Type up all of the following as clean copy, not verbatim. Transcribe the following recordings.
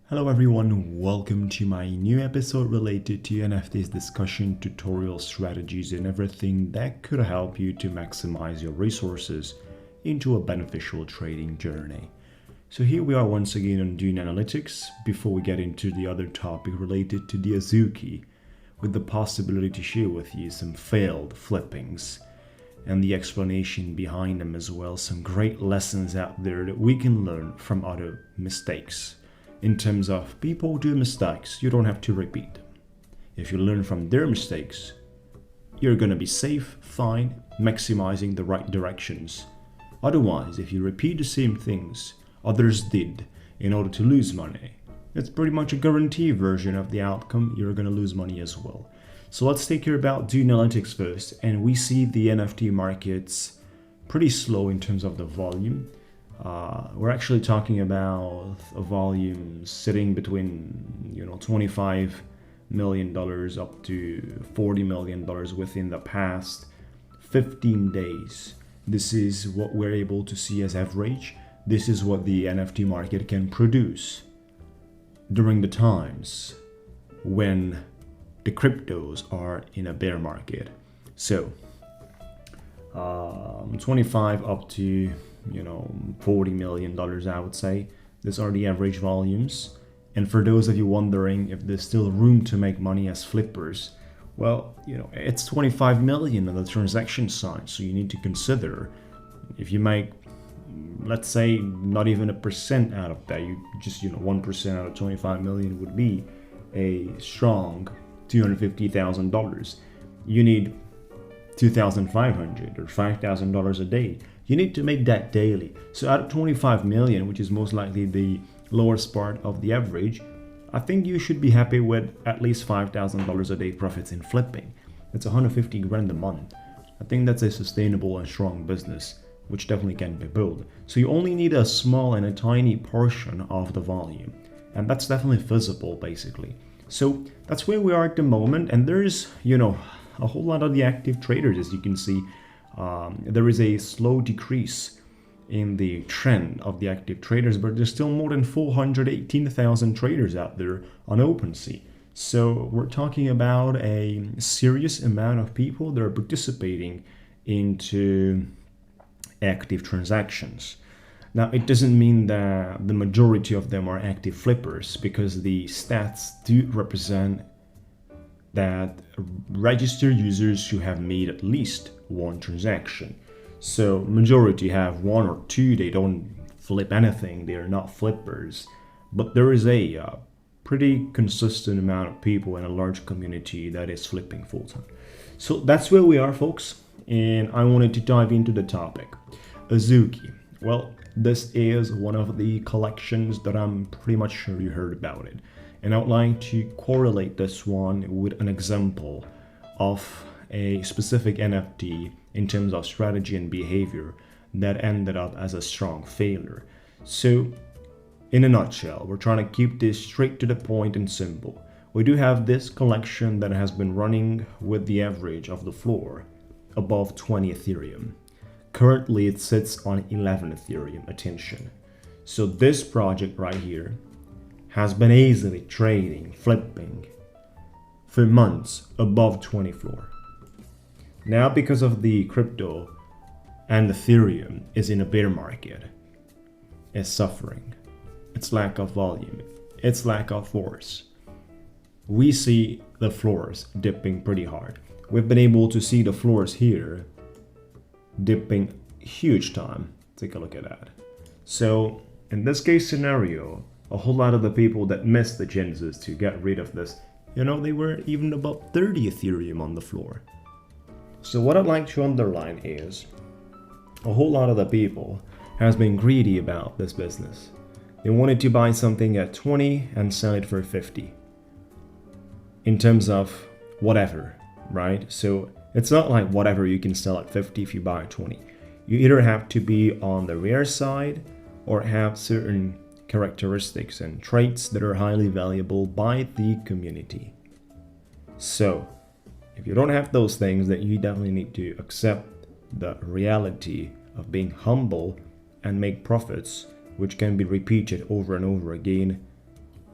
Hello everyone, welcome to my new episode related to NFTs discussion, tutorial strategies and everything that could help you to maximize your resources into a beneficial trading journey. So here we are once again on Dune Analytics before we get into the other topic related to the Azuki, with the possibility to share with you some failed flippings and the explanation behind them as well, some great lessons out there that we can learn from other mistakes. In terms of people do mistakes, you don't have to repeat them. If you learn from their mistakes, you're going to be safe, fine, maximizing the right directions. Otherwise, if you repeat the same things others did in order to lose money, it's pretty much a guarantee version of the outcome. You're going to lose money as well. So let's take care about Dune Analytics first, and we see the NFT markets pretty slow in terms of the volume. We're actually talking about a volume sitting between $25 million up to $40 million within the past 15 days. This is what we're able to see as average. This is what the NFT market can produce during the times when the cryptos are in a bear market. So 25 up to $40 million, I would say. These are the average volumes. And for those of you wondering if there's still room to make money as flippers, well, it's 25 million on the transaction side. So you need to consider if you make, let's say, not even 1% out of that, you just 1% out of 25 million would be a strong $250,000. You need $2,500 or $5,000 a day. You need to make that daily. So out of 25 million, which is most likely the lowest part of the average, I think you should be happy with at least $5,000 a day profits in flipping. That's 150 grand a month. I think that's a sustainable and strong business, which definitely can be built. So you only need a small and a tiny portion of the volume. And that's definitely feasible, basically. So that's where we are at the moment. And there's, a whole lot of the active traders, as you can see. There is a slow decrease in the trend of the active traders, but there's still more than 418,000 traders out there on Opensea. So we're talking about a serious amount of people that are participating into active transactions. Now, it doesn't mean that the majority of them are active flippers, because the stats do represent that registered users who have made at least one transaction. So majority have one or two. They don't flip anything. They are not flippers. But there is a pretty consistent amount of people in a large community that is flipping full time. So that's where we are, folks. And I wanted to dive into the topic. Azuki. Well, this is one of the collections that I'm pretty much sure you heard about it. And I would like to correlate this one with an example of a specific NFT in terms of strategy and behavior that ended up as a strong failure. So, in a nutshell, we're trying to keep this straight to the point and simple. We do have this collection that has been running with the average of the floor above 20 Ethereum. Currently, it sits on 11 Ethereum. Attention. So this project right here has been easily trading, flipping for months above 20 floor. Now, because of the crypto and Ethereum is in a bear market, it's suffering. Its lack of volume, its lack of force. We see the floors dipping pretty hard. We've been able to see the floors here dipping huge time. Take a look at that. So in this case scenario, a whole lot of the people that missed the chances to get rid of this, they were even about 30 Ethereum on the floor. So what I'd like to underline is a whole lot of the people has been greedy about this business. They wanted to buy something at 20 and sell it for 50. In terms of whatever, right? So it's not like whatever you can sell at 50 if you buy at 20. You either have to be on the rare side or have certain characteristics and traits that are highly valuable by the community. So if you don't have those things, then you definitely need to accept the reality of being humble and make profits, which can be repeated over and over again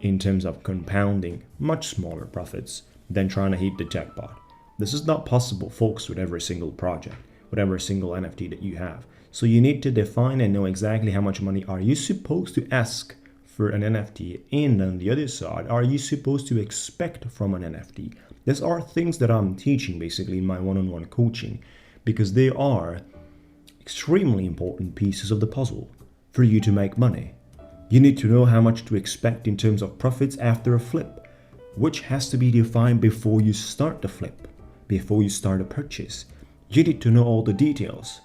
in terms of compounding much smaller profits than trying to hit the jackpot. This is not possible, folks, with every single project, with every single NFT that you have. So you need to define and know exactly how much money are you supposed to ask for an NFT, and on the other side, are you supposed to expect from an NFT? These are things that I'm teaching basically in my one-on-one coaching, because they are extremely important pieces of the puzzle for you to make money. You need to know how much to expect in terms of profits after a flip, which has to be defined before you start the flip, before you start a purchase. You need to know all the details.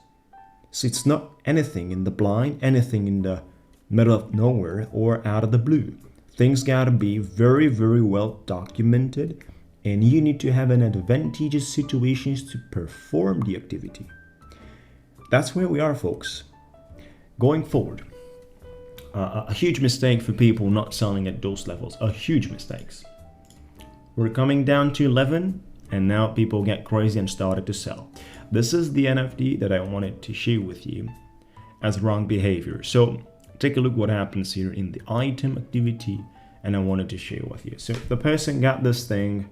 So it's not anything in the blind, anything in the middle of nowhere or out of the blue. Things gotta be very, very well documented, and you need to have an advantageous situations to perform the activity. That's where we are, folks. Going forward, a huge mistake for people not selling at those levels, a huge mistakes. We're coming down to 11, and now people get crazy and started to sell. This is the NFT that I wanted to share with you as wrong behavior. So take a look what happens here in the item activity, and I wanted to share with you. So the person got this thing,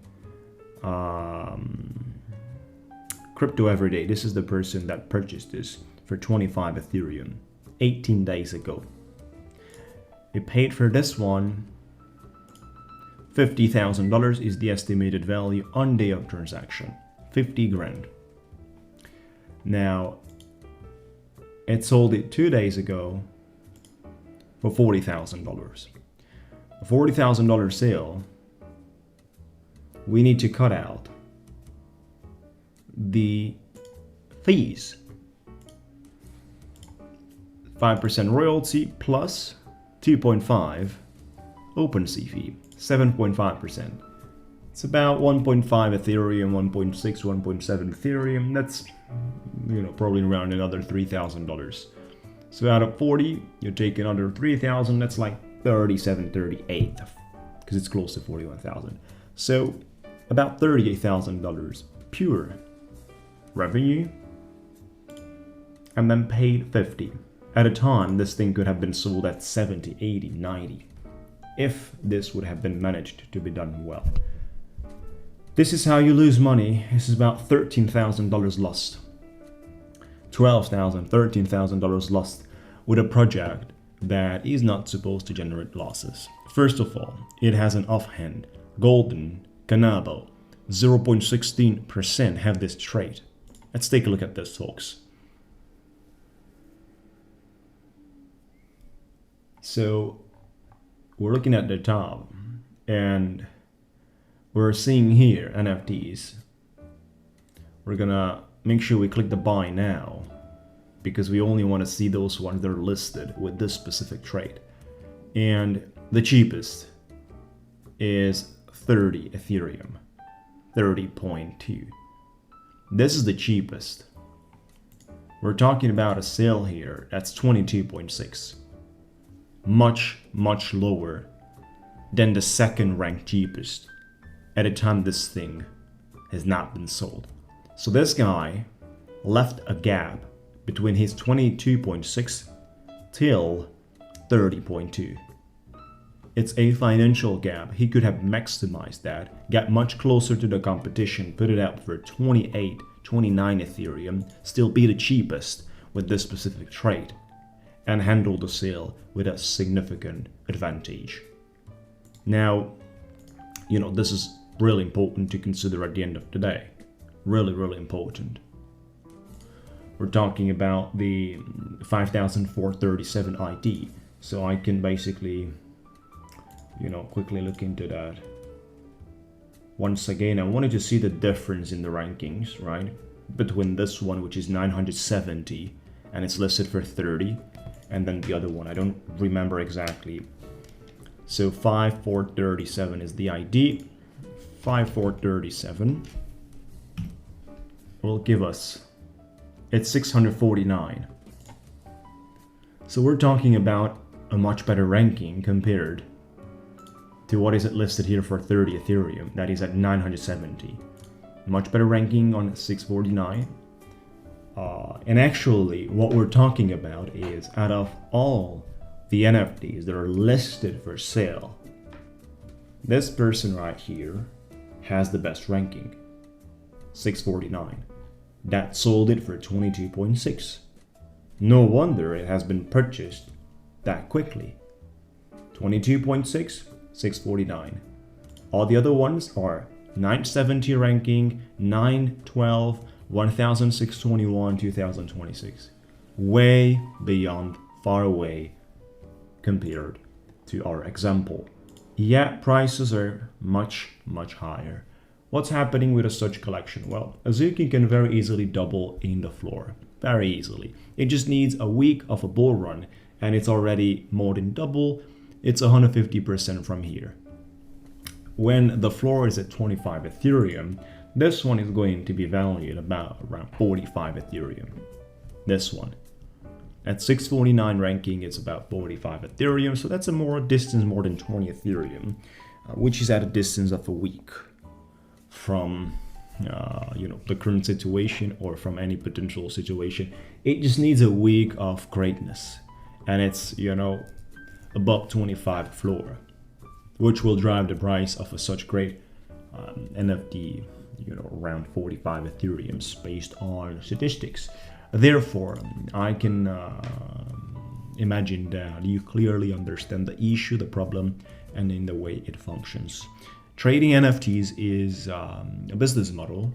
crypto every day. This is the person that purchased this for 25 Ethereum 18 days ago. He paid for this one $50,000 is the estimated value on day of transaction, 50 grand. Now, it sold it 2 days ago for $40,000. A $40,000 sale, we need to cut out the fees. 5% royalty plus 2.5 Opensea fee, 7.5%. It's about 1.5 Ethereum, 1.6, 1.7 Ethereum. That's, probably around another $3,000. So out of 40, you take another 3,000. That's like 37, 38, because it's close to 41,000. So about $38,000 pure revenue, and then paid 50. At a time, this thing could have been sold at 70, 80, 90, if this would have been managed to be done well. This is how you lose money. This is about $13,000 lost. $12,000, $13,000 lost with a project that is not supposed to generate losses. First of all, it has an offhand, golden, Canabo, 0.16% have this trait. Let's take a look at this, folks. So we're looking at the top, and we're seeing here NFTs. We're gonna make sure we click the buy now, because we only want to see those ones that are listed with this specific trait. And the cheapest is 30 Ethereum, 30.2. This is the cheapest. We're talking about a sale here that's 22.6. Much, much lower than the second ranked cheapest at a time this thing has not been sold. So this guy left a gap between his 22.6 till 30.2. It's a financial gap. He could have maximized that, got much closer to the competition, put it out for 28, 29 Ethereum, still be the cheapest with this specific trade, and handle the sale with a significant advantage. Now, this is really important to consider at the end of the day. Really, really important. We're talking about the 5,437 ID. So I can basically, quickly look into that. Once again, I wanted to see the difference in the rankings, right? Between this one, which is 970, and it's listed for 30, and then the other one, I don't remember exactly. So 5,437 is the ID. 5,437 will give us, it's 649. So we're talking about a much better ranking compared to what is it listed here for 30 Ethereum, that is at 970. Much better ranking on 649. And actually, what we're talking about is, out of all the NFTs that are listed for sale, This person right here has the best ranking, 649. That sold it for 22.6. No wonder it has been purchased that quickly. 22.6, 649. All the other ones are 970 ranking, 912, 1621, 2026. Way beyond, far away compared to our example. Yeah, prices are much higher. What's happening with a such collection? Well, Azuki can very easily double in the floor. Very easily. It just needs a week of a bull run and it's already more than double. It's 150% from here. When the floor is at 25 Ethereum, this one is going to be valued about around 45 Ethereum. This one. At 649 ranking, it's about 45 Ethereum, so that's a more distance more than 20 Ethereum, which is at a distance of a week from the current situation or from any potential situation. It just needs a week of greatness, and it's above 25 floor, which will drive the price of such great NFT around 45 Ethereums based on statistics. Therefore, I can imagine that you clearly understand the issue, the problem, and in the way it functions. Trading NFTs is a business model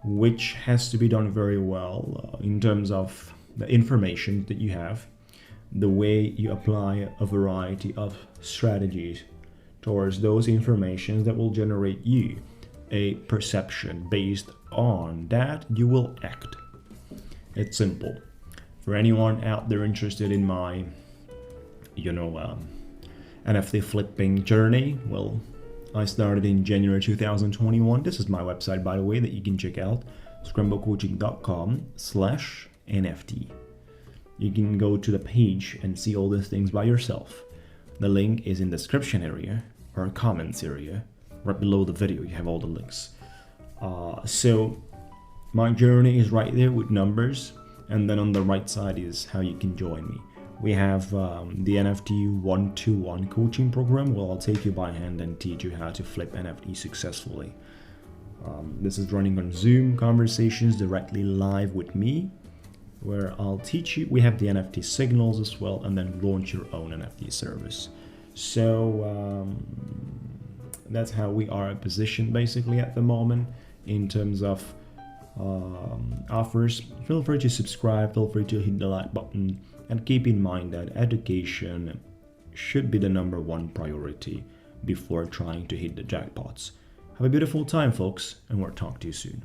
which has to be done very well in terms of the information that you have, the way you apply a variety of strategies towards those informations that will generate you a perception. Based on that, you will act. It's simple. For anyone out there interested in my, NFT flipping journey, well, I started in January 2021. This is my website, by the way, that you can check out, scrembocoaching.com/NFT. You can go to the page and see all these things by yourself. The link is in the description area or comments area. Right below the video, you have all the links. So my journey is right there with numbers, and then on the right side is how you can join me. We have the NFT 1-to-1 coaching program where I'll take you by hand and teach you how to flip NFT successfully. This is running on Zoom conversations directly live with me, where I'll teach you. We have the NFT Signals as well, and then launch your own NFT service. So that's how we are positioned basically at the moment in terms of offers. Feel free to subscribe, feel free to hit the like button, and keep in mind that education should be the number one priority before trying to hit the jackpots. Have a beautiful time, folks, and we'll talk to you soon.